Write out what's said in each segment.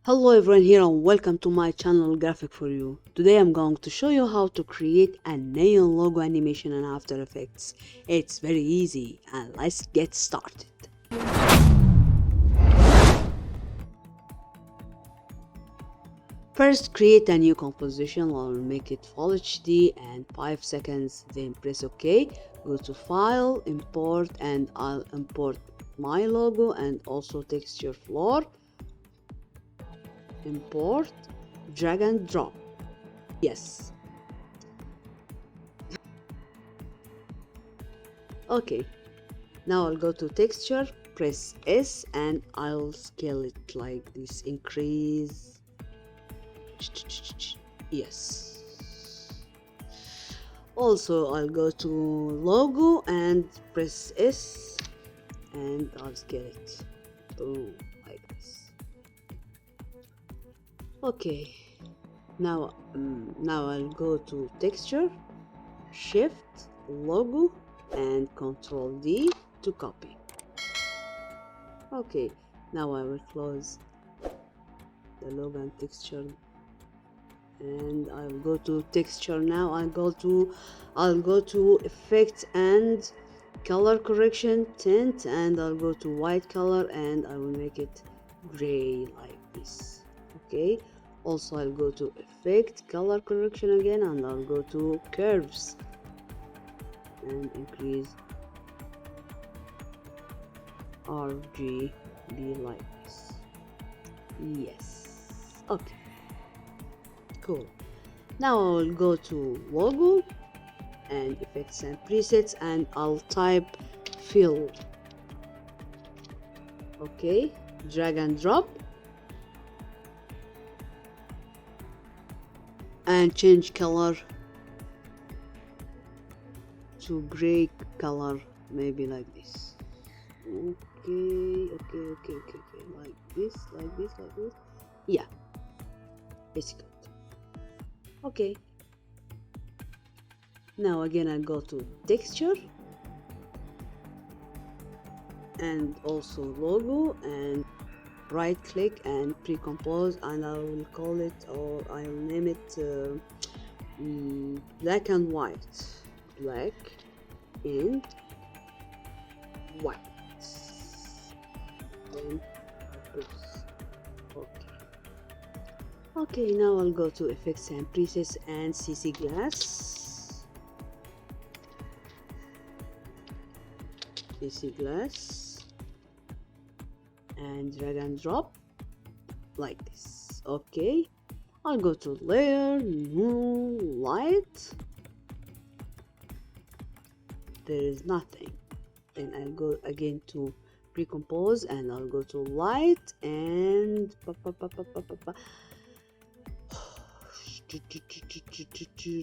Hello everyone here and welcome to my channel Graphic for You. Today I'm going to show you how to create a neon logo animation in After Effects. It's very easy and let's get started. First create a new composition. I'll make it Full HD and 5 seconds, then press OK. Go to File, Import, and I'll import my logo and also texture floor. Import, drag and drop. Yes. Okay. Now I'll go to texture, press S, and I'll scale it like this. Increase. Yes. Also, I'll go to logo and press S, and I'll scale it. Boom, like this. Okay. Now I'll go to texture, shift, logo, and Control D to copy. Okay, now I will close the logo and texture, and I'll go to texture. Now I'll go to effect and color correction, tint, and I'll go to white color and I will make it gray like this. Okay, also I'll go to effect, color correction again, and I'll go to curves and increase RGB like this. Yes. Okay, cool. Now I will go to logo and effects and presets, and I'll type fill. Okay, drag and drop and change color to gray color, maybe like this. Okay, like this. Yeah, it's good. Okay, now again I'll go to texture and also logo and right click and pre-compose, and I will call it, or I'll name it black and white. Black and white. Then okay, now I'll go to effects and presets and CC glass and drag and drop like this. Okay, I'll go to layer, new, light. There is nothing. Then I'll go again to pre-compose and I'll go to light and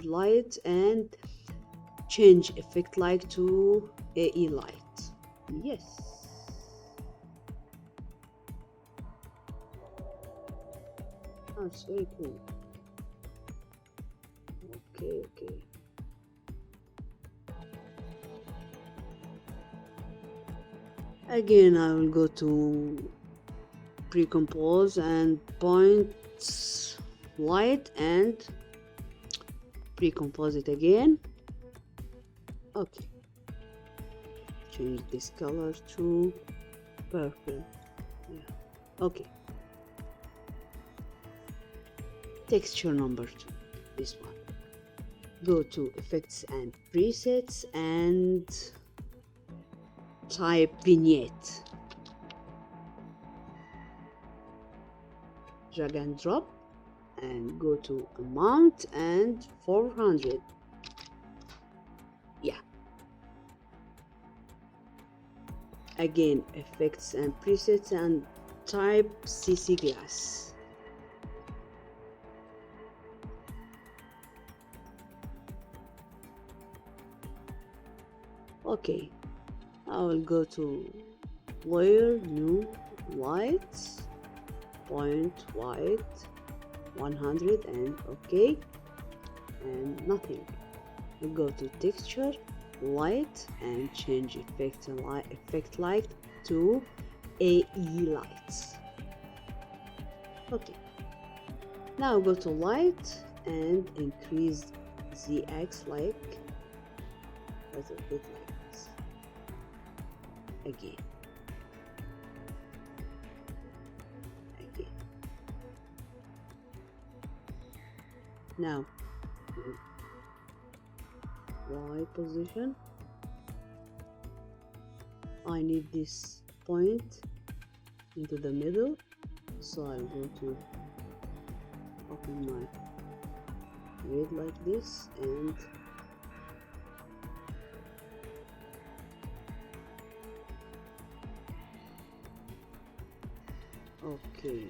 light and change effect light to AE light. Yes. That's very cool. Okay. Again, I will go to pre-compose and points light and pre-compose it again. Okay, change this color to purple. Yeah. Okay, texture number 2, this one. Go to effects and presets and type vignette. Drag and drop and go to amount and 400. Yeah. Again, effects and presets and type CC glass. Okay, I will go to layer, new, white, point white, 100, and okay, and nothing. I'll go to texture, light, and change effect light to AE light. Okay, now go to light and increase the X like a little bit like this. Again. Now Y position. I need this point into the middle, so I'll go to open my grid like this and okay.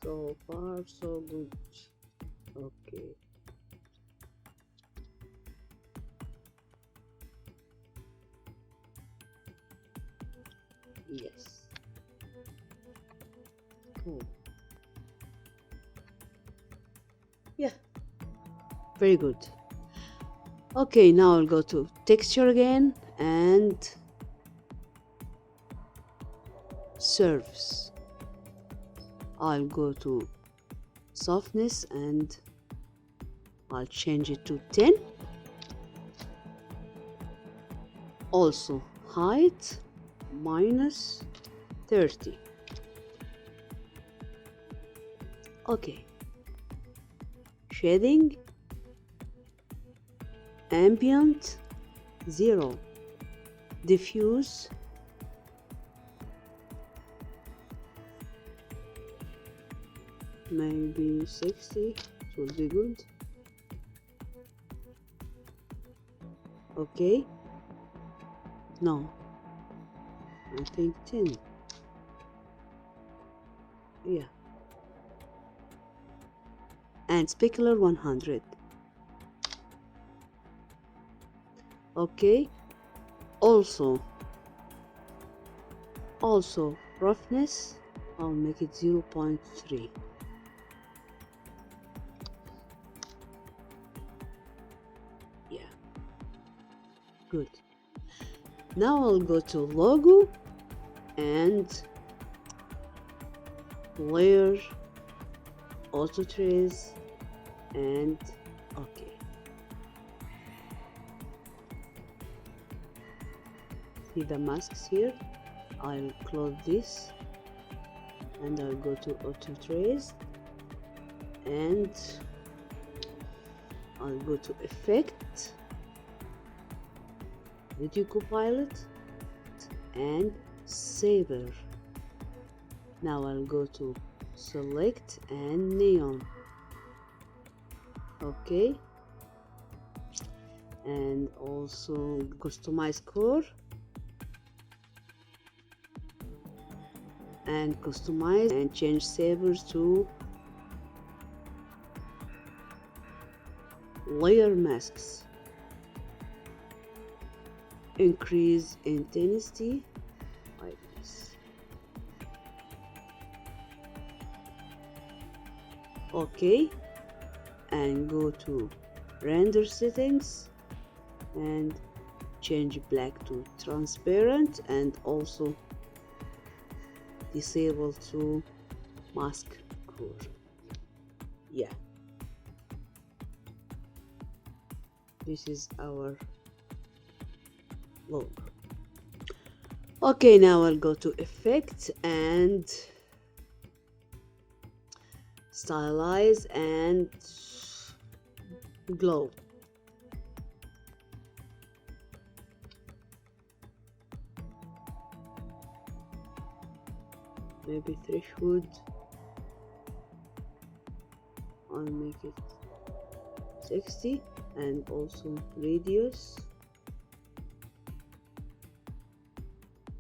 So far so good. Okay. Yes. Cool. Yeah. Very good. Okay, now I'll go to texture again and surface. I'll go to softness and I'll change it to 10. Also height minus 30. Okay. Shading ambient 0. Diffuse maybe 60 would be good. Okay, no, I think 10. Yeah, and specular 100. Okay, also roughness I'll make it 0.3. Yeah, good. Now I'll go to logo and layer, auto trace, and okay. See the masks here? I'll close this and I'll go to auto trace and I'll go to effect, video copilot and saver. Now I'll go to select and neon. Okay, and also customize core and customize and change savers to layer masks. Increase intensity like this. Okay, and go to render settings and change black to transparent and also disable to mask core. Yeah, this is our logo. Okay, now I'll go to effect and stylize and glow. Maybe threshold, I'll make it 60 and also radius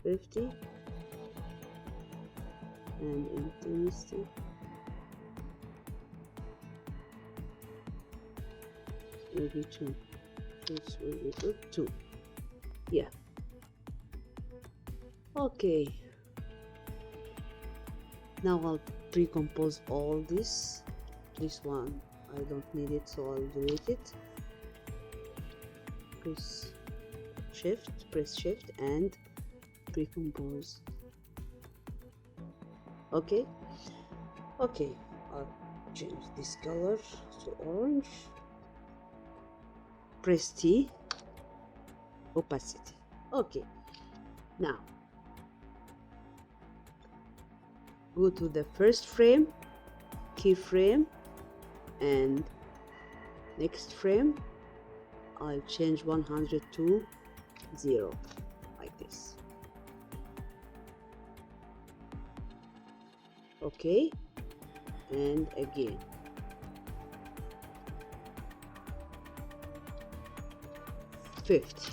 50 and intensity maybe 2. This will be good. 2. Yeah. Okay. Now I'll pre-compose all this. This one I don't need it, so I'll delete it. Press shift and pre-compose. Okay. I'll change this color to orange. Press T, opacity. Okay, now go to the first frame, keyframe, and next frame I'll change 100 to 0, like this. Okay, and again. Fifty,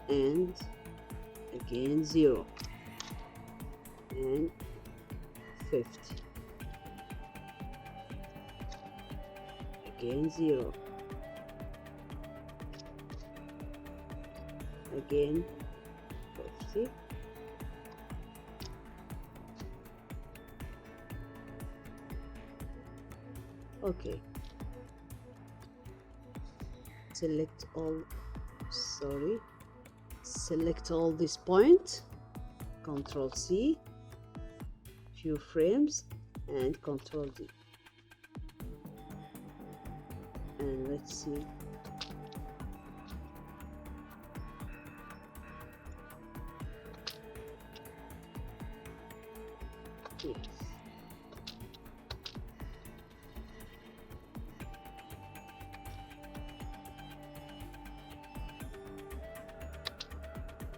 and again 0, and 50, again 0, again 50, okay. Select all this point, Ctrl C, few frames, and Ctrl D, and let's see. Yes.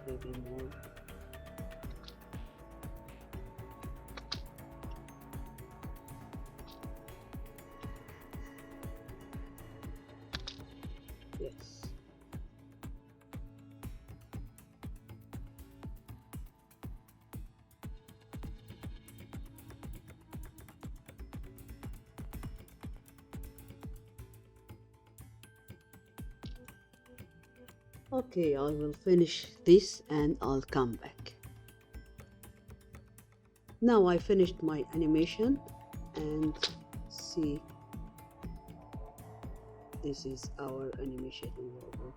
Maybe more. Yes. Okay, I will finish this and I'll come back. Now I finished my animation, and see, this is our animation logo.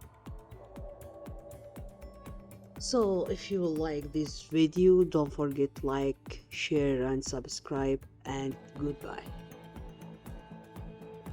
So if you like this video, don't forget like, share and subscribe, and goodbye.